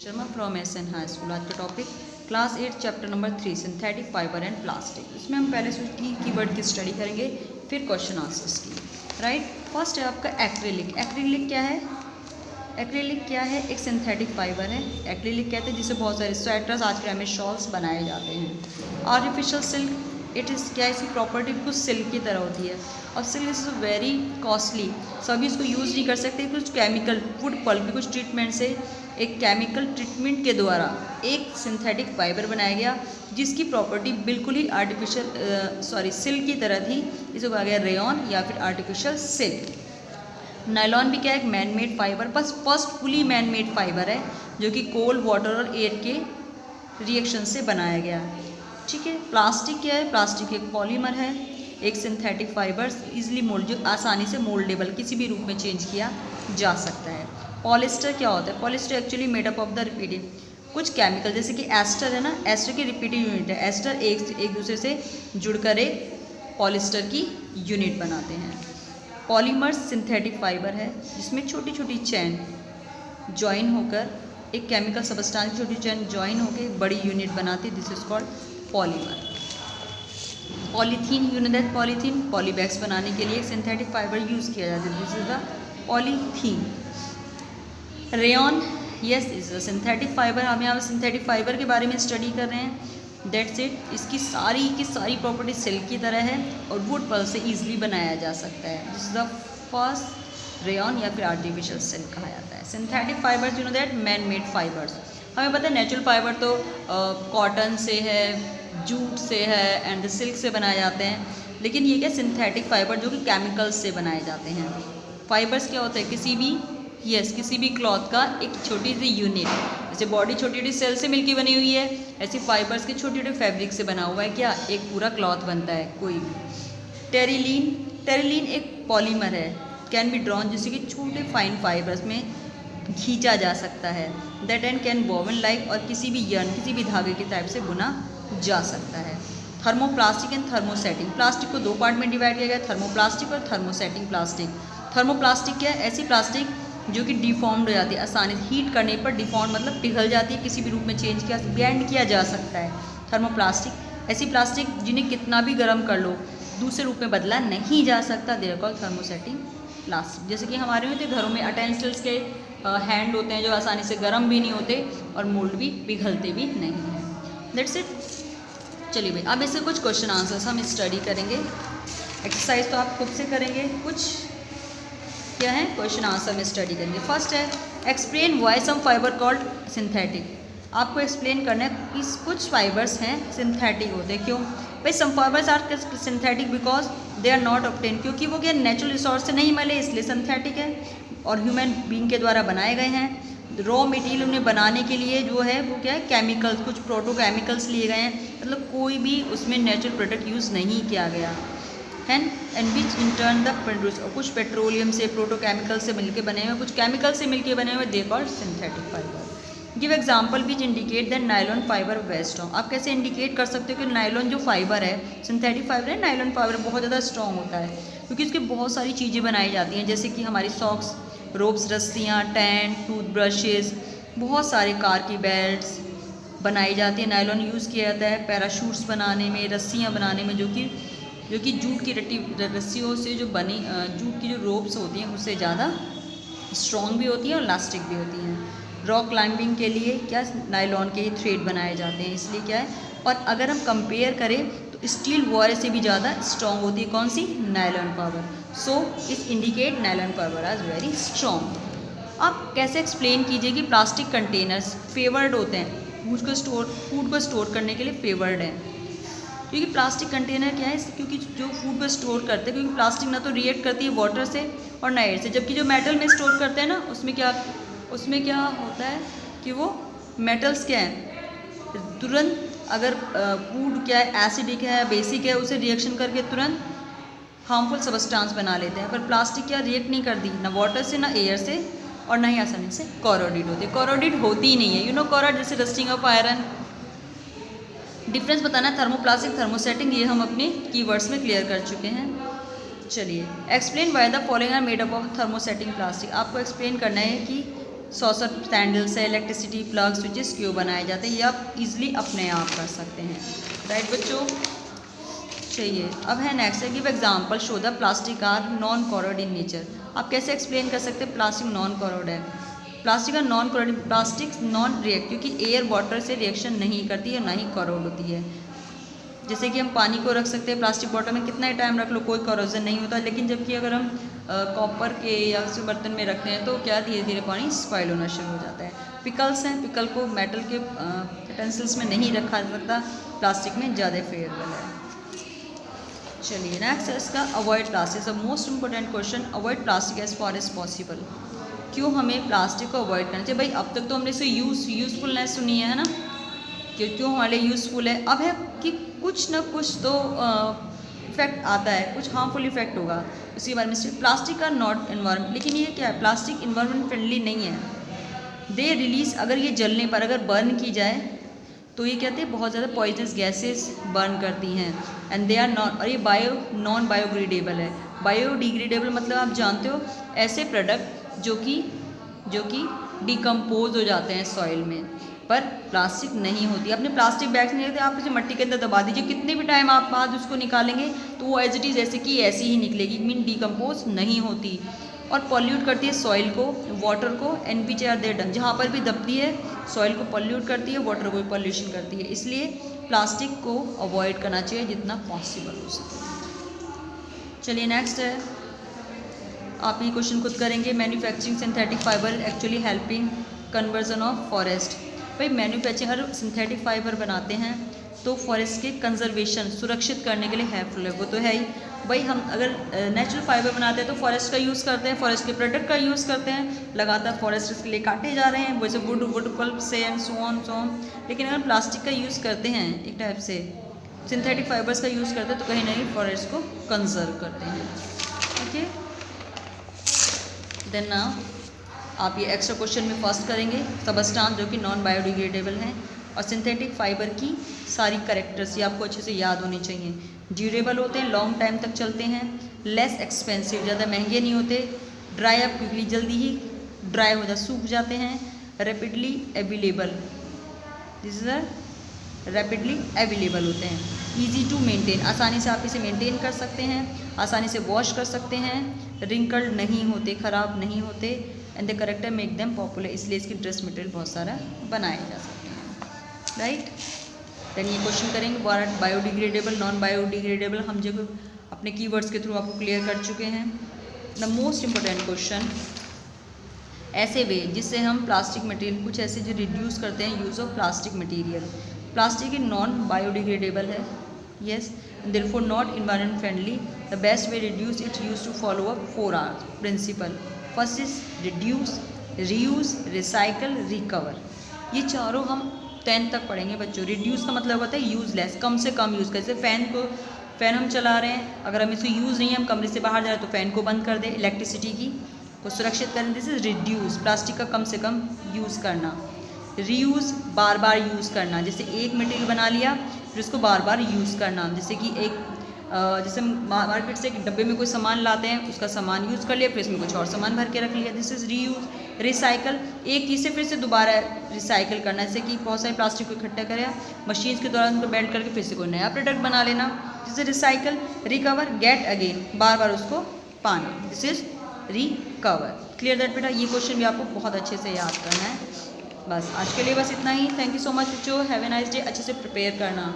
Sharma from SN high school. आज का topic class 8 chapter number 3 synthetic fibre and plastic. इसमें हम पहले कीवर्ड की स्टडी करेंगे, फिर क्वेश्चन आंसर्स की। राइट, फर्स्ट है आपका एक्रिलिक। एक्रिलिक क्या है? एक्रिलिक क्या है? एक सिंथेटिक फाइबर है। एक्रिलिक कहते हैं जिससे बहुत सारे स्वेटर्स, आज के टाइम में शॉल्स बनाए जाते हैं। आर्टिफिशियल सिल्क, इट इज़ क्या, इसकी प्रॉपर्टी कुछ सिल्क की तरह होती है और सिल्क इज़ वेरी कॉस्टली। सभी इसको यूज़ नहीं कर सकते। कुछ केमिकल, वुड पल्प, कुछ ट्रीटमेंट से, एक केमिकल ट्रीटमेंट के द्वारा एक सिंथेटिक फाइबर बनाया गया जिसकी प्रॉपर्टी बिल्कुल ही आर्टिफिशियल सिल्क की तरह थी। इसे कहा गया रेयॉन या फिर आर्टिफिशियल सिल्क। नायलॉन भी क्या है? एक मैन मेड फाइबर, बस first fully man made fibre है जो कि कोल्ड वाटर और एयर के रिएक्शन से बनाया गया है। ठीक है। प्लास्टिक क्या है? प्लास्टिक एक पॉलीमर है, एक सिंथेटिक फाइबर इजिली मोल्ड, जो आसानी से मोल्डेबल, किसी भी रूप में चेंज किया जा सकता है। पॉलिस्टर क्या होता है? Polyester actually made up of the repetitive कुछ केमिकल, जैसे कि एस्टर है ना, एस्टर की रिपीटिव यूनिट है। एस्टर एक दूसरे से जुड़कर एक पॉलिस्टर की यूनिट बनाते हैं। पॉलीमर्स सिंथेटिक फाइबर है जिसमें छोटी छोटी चैन ज्वाइन होकर एक केमिकल सबस्टांस की छोटी चैन ज्वाइन होकर एक बड़ी यूनिट बनाती है। This is called polymer. Polythene, unit polythene, polybags बनाने के लिए एक सिंथेटिक फाइबर यूज़ किया जाता है। This is the polythene. Rayon, yes, is a synthetic fibre. हम यहाँ पर सिंथेटिक फाइबर के बारे में स्टडी कर रहे हैं। That's it. इसकी सारी की सारी प्रॉपर्टी सिल्क की तरह है और वुड पल्प से ईजिली बनाया जा सकता है। This is the first rayon या फिर आर्टिफिशियल सिल्क कहा जाता है। Synthetic fibres, you know that man made fibres. हमें पता है नेचुरल फाइबर तो कॉटन से है, जूट से है एंड सिल्क से बनाए जाते हैं, लेकिन ये क्या सिंथेटिक फाइबर जो कि केमिकल्स से बनाए जाते हैं। फाइबर्स क्या होता है? किसी भी क्लॉथ का एक छोटी सी यूनिट, जैसे बॉडी छोटी छोटी सेल से मिलकर बनी हुई है, ऐसी फाइबर्स के छोटे छोटे फैब्रिक से बना हुआ है क्या, एक पूरा क्लॉथ बनता है कोई भी। टेरिलीन, टेरिलीन एक पॉलीमर है, कैन बी ड्रॉन, जैसे कि छोटे फाइन फाइबर्स में खींचा जा सकता है। That and can woven like, और किसी भी यर्न, किसी भी धागे के टाइप से बुना जा सकता है। Thermoplastic and thermosetting. प्लास्टिक को दो पार्ट में डिवाइड किया गया, थर्मोप्लास्टिक और थर्मोसेटिंग प्लास्टिक। थर्मोप्लास्टिक क्या है? ऐसी प्लास्टिक जो कि डिफॉर्म्ड हो जाती है, आसानी से हीट करने पर डिफॉर्म मतलब पिघल जाती है, किसी भी रूप में चेंज किया, ब्लेंड किया जा सकता है। थर्मोप्लास्टिक ऐसी प्लास्टिक जिन्हें कितना भी गर्म कर लो दूसरे रूप में बदला नहीं जा सकता। They are called thermosetting plastic. जैसे कि हमारे होते घरों में अटेंसिल्स के हैंड होते हैं जो आसानी से गर्म भी नहीं होते और मोल्ड भी पिघलते भी नहीं हैं। That's it. चलिए भाई, अब इससे कुछ क्वेश्चन आंसर्स हम स्टडी करेंगे। एक्सरसाइज तो आप खुद से करेंगे, कुछ क्या है क्वेश्चन आंसर में स्टडी करेंगे। फर्स्ट है explain why some fibre called synthetic. आपको एक्सप्लेन करना है कि कुछ फाइबर्स हैं सिंथेटिक होते हैं। क्यों भाई? Some fibres are synthetic because they are not obtain, क्योंकि वो क्या नेचुरल रिसोर्स से नहीं मिले इसलिए सिंथेटिक है, और ह्यूमन बीइंग के द्वारा बनाए गए हैं। रॉ मटेरियल उन्हें बनाने के लिए जो है वो क्या है, केमिकल्स, कुछ प्रोटोकेमिकल्स लिए गए हैं, मतलब कोई भी उसमें नेचुरल प्रोडक्ट यूज़ नहीं किया गया है। And which in turn the produce, कुछ पेट्रोलियम से, प्रोटोकेमिकल से मिलके बने हुए, कुछ केमिकल से मिलके बने हुए, they called synthetic fibre. Give example which indicate that nylon fibre very strong. आप कैसे इंडिकेट कर सकते हो कि नायलॉन जो फाइबर है, सिंथेटिक फाइबर है, नायलॉन फाइबर बहुत ज़्यादा स्ट्रॉन्ग होता है, क्योंकि इसकी बहुत सारी चीज़ें बनाई जाती हैं, जैसे कि हमारी सॉक्स, रोप्स, रस्सियाँ, टैंट, टूथब्रशेज़, बहुत सारे कार की बेल्ट्स बनाई जाती है। नायलॉन यूज़ किया जाता है पैराशूट्स बनाने में, रस्सियाँ बनाने में, जो कि जूट की रस्सियों से जो बनी, जूट की जो रोप्स होती हैं उससे ज़्यादा स्ट्रॉन्ग भी होती हैं और इलास्टिक भी होती हैं। रॉक क्लाइंबिंग के लिए क्या नायलॉन के ही थ्रेड बनाए जाते हैं, इसलिए क्या है। और अगर हम कंपेयर करें तो स्टील वायर से भी ज़्यादा स्ट्रॉन्ग होती है कौन सी? Nylon fibre. सो इस indicate nylon fibre as very strong. आप कैसे एक्सप्लेन कीजिए कि प्लास्टिक कंटेनर्स फेवर्ड होते हैं, फूड को स्टोर करने के लिए फेवर्ड हैं, क्योंकि प्लास्टिक कंटेनर क्या है, क्योंकि जो फूड को स्टोर करते हैं, क्योंकि प्लास्टिक ना तो रिएक्ट करती है वाटर से और ना एयर से, जबकि जो मेटल में स्टोर करते हैं ना उसमें क्या होता है कि वो मेटल्स क्या है, तुरंत अगर फूड क्या है, एसिडिक है, बेसिक है, उसे रिएक्शन करके तुरंत हार्मफुल सबस्टांस बना लेते हैं। पर प्लास्टिक क्या रिएक्ट नहीं करती, ना वाटर से, ना एयर से, और ना ही आसानी से कोरोडेड होती है। कोरोडेड होती ही नहीं है, यू नो कोरोड, जैसे रस्टिंग ऑफ आयरन। डिफरेंस बताना थर्मोप्लास्टिक, थर्मोसेटिंग, ये हम अपने कीवर्ड्स में क्लियर कर चुके हैं। चलिए explain why the following are made up of thermosetting plastic. आपको एक्सप्लेन करना है कि सॉसर, सैंडल से इलेक्ट्रिसिटी, प्लग, स्विचेस क्यों बनाए जाते हैं, ये आप इजीली अपने आप कर सकते हैं। राइट बच्चों, चाहिए। अब है नेक्स्ट है give example show the plastic are non corrode in nature. आप कैसे एक्सप्लेन कर सकते हैं प्लास्टिक नॉन कोरोड है। प्लास्टिक का non corrode, plastic non react, क्योंकि एयर वाटर से रिएक्शन नहीं करती है, ना ही कोरोड होती है। जैसे कि हम पानी को रख सकते हैं प्लास्टिक बॉटल में, कितना ही टाइम रख लो कोई करोजन नहीं होता, लेकिन जबकि अगर हम कॉपर के या उस बर्तन में रखते हैं तो क्या धीरे धीरे पानी स्पॉइल होना शुरू हो जाता है। पिकल्स हैं, पिकल को मेटल के यूटेंसिल्स में नहीं रखा जा सकता, प्लास्टिक में ज़्यादा फेवरेबल है। चलिए नेक्स्ट है इसका avoid plastic. The most important question, avoid plastic as far as possible. क्यों हमें प्लास्टिक को अवॉइड करना चाहिए? भाई अब तक तो हमने इसे यूज़फुलनेस सुनी है ना, क्यों हमारे लिए यूज़फुल है। अब है कि कुछ ना कुछ तो इफेक्ट आता है, कुछ हार्मफुल इफेक्ट होगा, उसके बारे में। प्लास्टिक का नॉट इन्वायरमेंट, लेकिन ये क्या है, प्लास्टिक इन्वायरमेंट फ्रेंडली नहीं है। दे रिलीज, अगर ये जलने पर अगर बर्न की जाए तो ये कहते हैं बहुत ज़्यादा पॉइजनस गैसेस बर्न करती हैं। एंड दे आर नॉट, और ये नॉन बायोडिग्रेडेबल है। बायोडिग्रेडेबल मतलब आप जानते हो ऐसे प्रोडक्ट जो कि डिकम्पोज हो जाते हैं सॉइल में, पर प्लास्टिक नहीं होती। अपने प्लास्टिक बैग्स नहीं रहते, आप इसे मिट्टी के अंदर दबा दीजिए, कितने भी टाइम आप बाद उसको निकालेंगे तो वो एज इट इज़ ऐसे की ऐसी ही निकलेगी, मीन डिकम्पोज नहीं होती। और पॉल्यूट करती है सॉइल को, वाटर को, NPHR देयर डंग, जहाँ पर भी दबती है सॉइल को पॉल्यूट करती है, वाटर को पॉल्यूशन करती है। इसलिए प्लास्टिक को अवॉइड करना चाहिए जितना पॉसिबल हो सके। चलिए नेक्स्ट है, आप ये क्वेश्चन खुद करेंगे। Manufacturing synthetic fibre actually helping conversion of forest. भाई मैन्युफैक्चरिंग, अगर सिंथेटिक फाइबर बनाते हैं तो फॉरेस्ट के कंजर्वेशन, सुरक्षित करने के लिए हेल्पफुल है, वो तो है ही। भाई हम अगर नेचुरल फाइबर बनाते हैं तो फॉरेस्ट का यूज़ करते हैं, फॉरेस्ट के प्रोडक्ट का यूज़ करते हैं, लगातार फॉरेस्ट इसके लिए काटे जा रहे हैं, वैसे वुड पल्प से एंड सो ऑन। लेकिन अगर प्लास्टिक का यूज़ करते हैं, एक टाइप से सिंथेटिक फाइबर्स का यूज़ करते हैं, तो कहीं ना कहीं फॉरेस्ट को कंजर्व करते हैं। ओके, देन नाउ आप ये एक्स्ट्रा क्वेश्चन में फर्स्ट करेंगे सबस्टांस जो कि नॉन बायोडिग्रेडेबल हैं, और सिंथेटिक फाइबर की सारी करेक्टर्स ये आपको अच्छे से याद होनी चाहिए। ड्यूरेबल होते हैं, लॉन्ग टाइम तक चलते हैं, लेस एक्सपेंसिव, ज़्यादा महंगे नहीं होते, ड्राई अप क्विकली, जल्दी ही ड्राई हो जाते, सूख जाते हैं, rapidly available, this is rapidly available होते हैं, ईजी टू मेंटेन, आसानी से आप इसे मेंटेन कर सकते हैं, आसानी से वॉश कर सकते हैं, रिंकल्ड नहीं होते, ख़राब नहीं होते, and the character make them popular, इसलिए इसकी ड्रेस मटेरियल बहुत सारा बनाए जा सकते हैं। राइट, देन ये क्वेश्चन करेंगे व्हाट बायोडिग्रेडेबल, नॉन बायोडिग्रेडेबल, हम जो अपने कीवर्ड्स के थ्रू आपको क्लियर कर चुके हैं। द मोस्ट इंपॉर्टेंट क्वेश्चन, ऐसे वे जिससे हम प्लास्टिक मटेरियल, कुछ ऐसे जो रिड्यूस करते हैं use of plastic material. Plastic non biodegradable है, yes, and therefore not environment friendly. The best way to reduce it used to follow up 4R principle. First is reduce, reuse, recycle, recover. ये चारों हम 10 तक पढ़ेंगे बच्चों। Reduce का मतलब होता है यूज़लेस, कम से कम यूज़ कर। जैसे फ़ैन हम चला रहे हैं, अगर हम इसे यूज़ नहीं है, हम कमरे से बाहर जा रहे हैं तो फ़ैन को बंद कर दें, इलेक्ट्रिसिटी की को सुरक्षित करें। दिस इज रिड्यूस, प्लास्टिक का कम से कम यूज़ करना। रीयूज़, बार बार यूज़ करना, जैसे एक मटेरियल बना लिया फिर उसको बार बार यूज़ करना। जैसे कि जैसे मार्केट से एक डब्बे में कोई सामान लाते हैं, उसका सामान यूज़ कर लिया, फिर इसमें कुछ और सामान भर के रख लिया, दिस इज़ रीयूज़। रिसाइकल, एक चीज़ से फिर से दोबारा रिसाइकल करना, जैसे कि बहुत सारे प्लास्टिक को इकट्ठा करें, मशीन्स के दौरान उनको बेल्ट करके फिर से कोई नया प्रोडक्ट बना लेना, this is recycle. Recover, get again, बार बार उसको पाना, this is recover. Clear that बेटा, ये क्वेश्चन भी आपको बहुत अच्छे से याद करना है। बस आज के लिए बस इतना ही। थैंक यू सो मच बच्चों, हैव ए नाइस डे। अच्छे से प्रिपेयर करना।